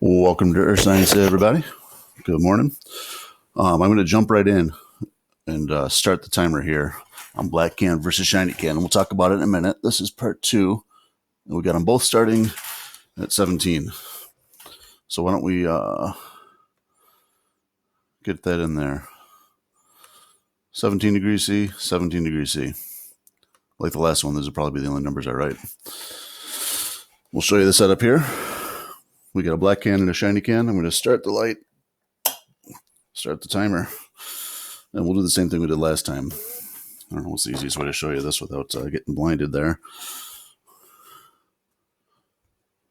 Welcome to Earth Science, everybody. Good morning. I'm going to jump right in and start the timer here on black can versus shiny can, and we'll talk about it in a minute. This is part 2, and we got them both starting at 17. So why don't we get that in there? 17 degrees C, 17 degrees C. Like the last one, those will probably be the only numbers I write. We'll show you the setup here. We got a black can and a shiny can. I'm going to start the light, start the timer, and we'll do the same thing we did last time. I don't know what's the easiest way to show you this without getting blinded there.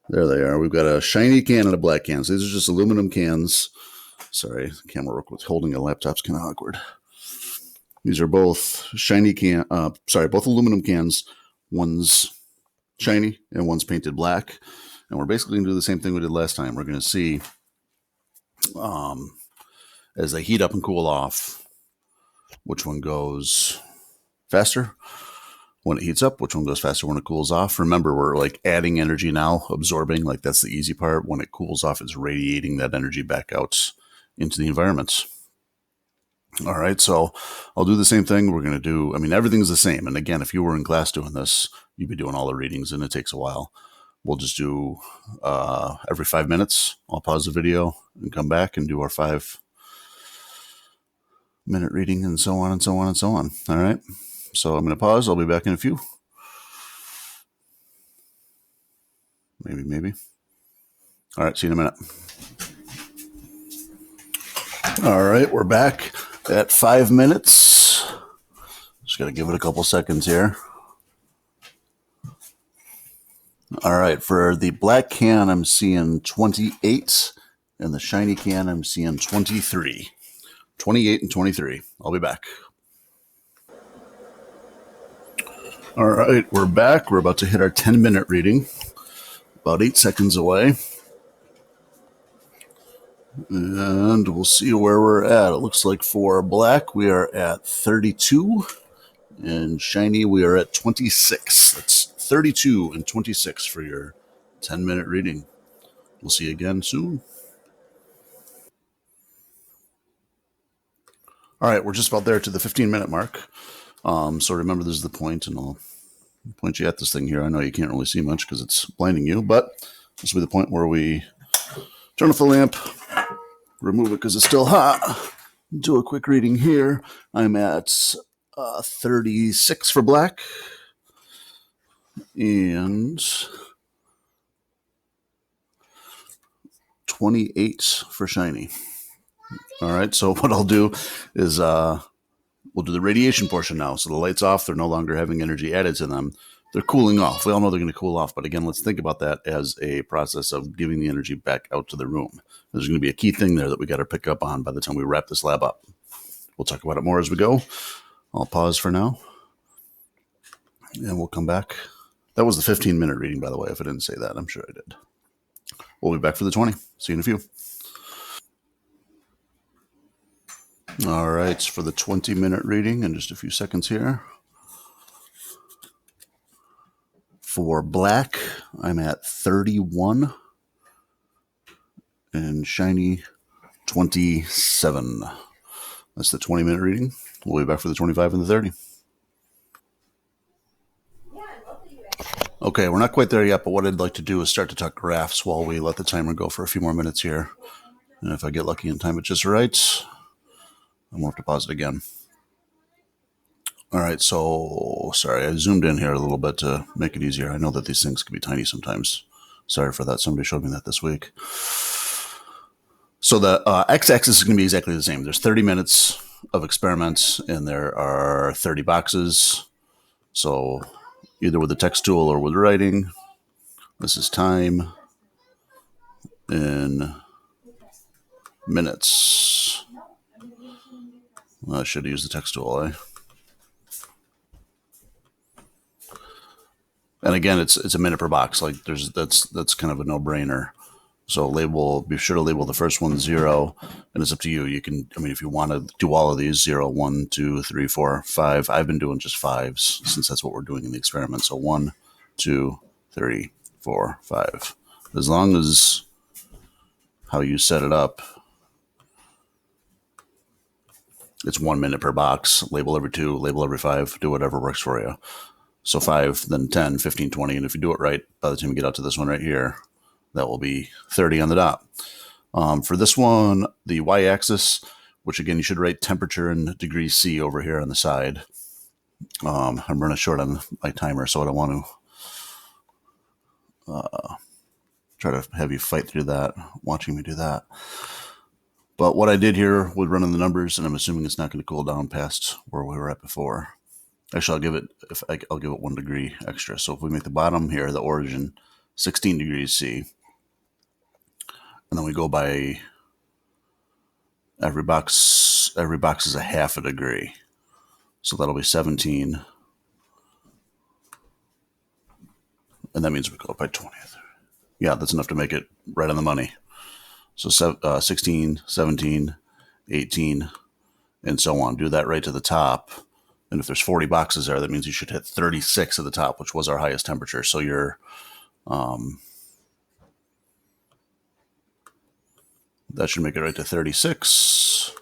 There they are. We've got a shiny can and a black can. So these are just aluminum cans. Sorry, the camera work with holding a laptop's kind of awkward. These are both both aluminum cans. One's shiny and one's painted black. And we're basically going to do the same thing we did last time. We're going to see as they heat up and cool off, which one goes faster when it heats up, which one goes faster when it cools off. Remember, we're like adding energy now, absorbing, like that's the easy part. When it cools off, it's radiating that energy back out into the environment. All right, so I'll do the same thing. We're going to do, everything's the same. And again, if you were in class doing this, you'd be doing all the readings and it takes a while. We'll just do every 5 minutes. I'll pause the video and come back and do our 5-minute reading and so on and so on and so on. All right. So I'm going to pause. I'll be back in a few. Maybe. All right. See you in a minute. All right. We're back at 5 minutes. Just got to give it a couple seconds here. All right, for the black can, I'm seeing 28, and the shiny can, I'm seeing 23. 28 and 23. I'll be back. All right, we're back. We're about to hit our 10-minute reading, about 8 seconds away. And we'll see where we're at. It looks like for black, we are at 32, and shiny, we are at 26. That's 32 and 26 for your 10-minute reading. We'll see you again soon. All right, we're just about there to the 15-minute mark. So remember, this is the point, and I'll point you at this thing here. I know you can't really see much because it's blinding you, but this will be the point where we turn off the lamp, remove it because it's still hot, do a quick reading here. I'm at 36 for black, and 28 for shiny. All right, so what I'll do is we'll do the radiation portion now. So the light's off. They're no longer having energy added to them. They're cooling off. We all know they're going to cool off. But again, let's think about that as a process of giving the energy back out to the room. There's going to be a key thing there that we got to pick up on by the time we wrap this lab up. We'll talk about it more as we go. I'll pause for now, and we'll come back. That was the 15-minute reading, by the way. If I didn't say that, I'm sure I did. We'll be back for the 20. See you in a few. All right, for the 20-minute reading in just a few seconds here. For black, I'm at 31, and shiny, 27. That's the 20-minute reading. We'll be back for the 25 and the 30. Okay, we're not quite there yet, but what I'd like to do is start to talk graphs while we let the timer go for a few more minutes here. And if I get lucky and time it just right, I won't have to pause it again. All right, so sorry, I zoomed in here a little bit to make it easier. I know that these things can be tiny sometimes. Sorry for that. Somebody showed me that this week. So the x-axis is going to be exactly the same. There's 30 minutes of experiments, and there are 30 boxes. So either with the text tool or with writing, this is time in minutes. I should use the text tool, eh? And again, it's a minute per box. Like that's kind of a no-brainer. So be sure to label the first one 0, and it's up to you. You can, if you want to do all of these 0, 1, 2, 3, 4, 5. I've been doing just 5s since that's what we're doing in the experiment. So 1, 2, 3, 4, 5. As long as how you set it up. It's 1 minute per box. Label every 2, label every 5, do whatever works for you. So 5, then 10, 15, 20. And if you do it right, by the time you get out to this one right here, that will be 30 on the dot. For this one, the y-axis, which again, you should write temperature in degrees C over here on the side. I'm running short on my timer, so I don't want to try to have you fight through that, watching me do that. But what I did here with running the numbers, and I'm assuming it's not going to cool down past where we were at before. Actually, I'll give it 1 degree extra. So if we make the bottom here, the origin, 16 degrees C, and then we go by every box is a half a degree. So that'll be 17. And that means we go up by 20th. Yeah, that's enough to make it right on the money. So 16, 17, 18, and so on. Do that right to the top. And if there's 40 boxes there, that means you should hit 36 at the top, which was our highest temperature. So you're that should make it right to 36.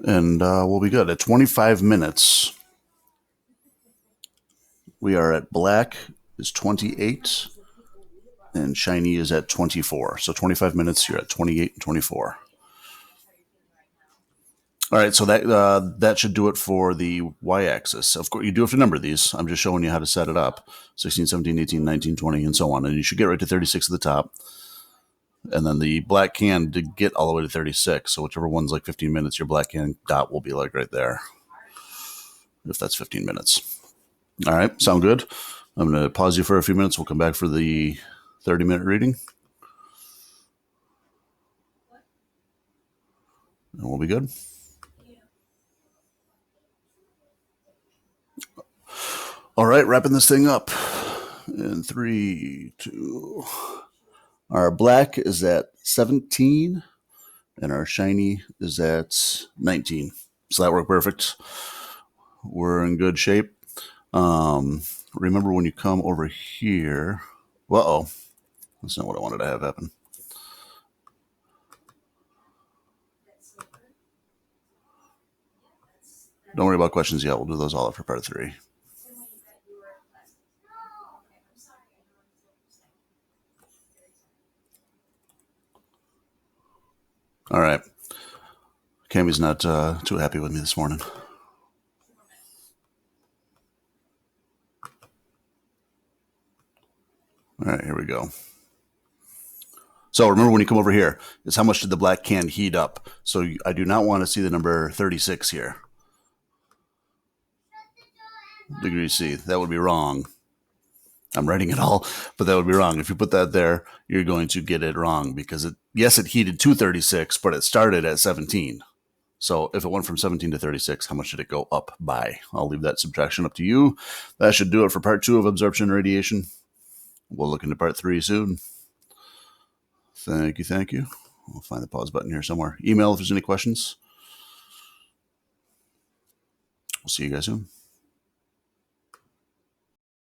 And we'll be good. At 25 minutes, we are at black is 28 and shiny is at 24. So 25 minutes, you're at 28 and 24. All right, so that should do it for the y-axis. Of course, you do have to number these. I'm just showing you how to set it up. 16, 17, 18, 19, 20, and so on. And you should get right to 36 at the top. And then the black can to get all the way to 36. So whichever one's like 15 minutes, your black can dot will be like right there, if that's 15 minutes. All right, sound good? I'm going to pause you for a few minutes. We'll come back for the 30-minute reading. And we'll be good. All right, wrapping this thing up in 3, 2. Our black is at 17, and our shiny is at 19. So that worked perfect. We're in good shape. Remember when you come over here. Uh-oh. That's not what I wanted to have happen. Don't worry about questions yet. We'll do those all after part 3. All right. Cammy's not too happy with me this morning. All right, here we go. So remember when you come over here, is how much did the black can heat up? So I do not want to see the number 36 here. Degrees C. That would be wrong. I'm writing it all, but that would be wrong. If you put that there, you're going to get it wrong because it heated to 36, but it started at 17. So if it went from 17 to 36, how much did it go up by? I'll leave that subtraction up to you. That should do it for part 2 of absorption and radiation. We'll look into part 3 soon. Thank you. I'll find the pause button here somewhere. Email if there's any questions. We'll see you guys soon.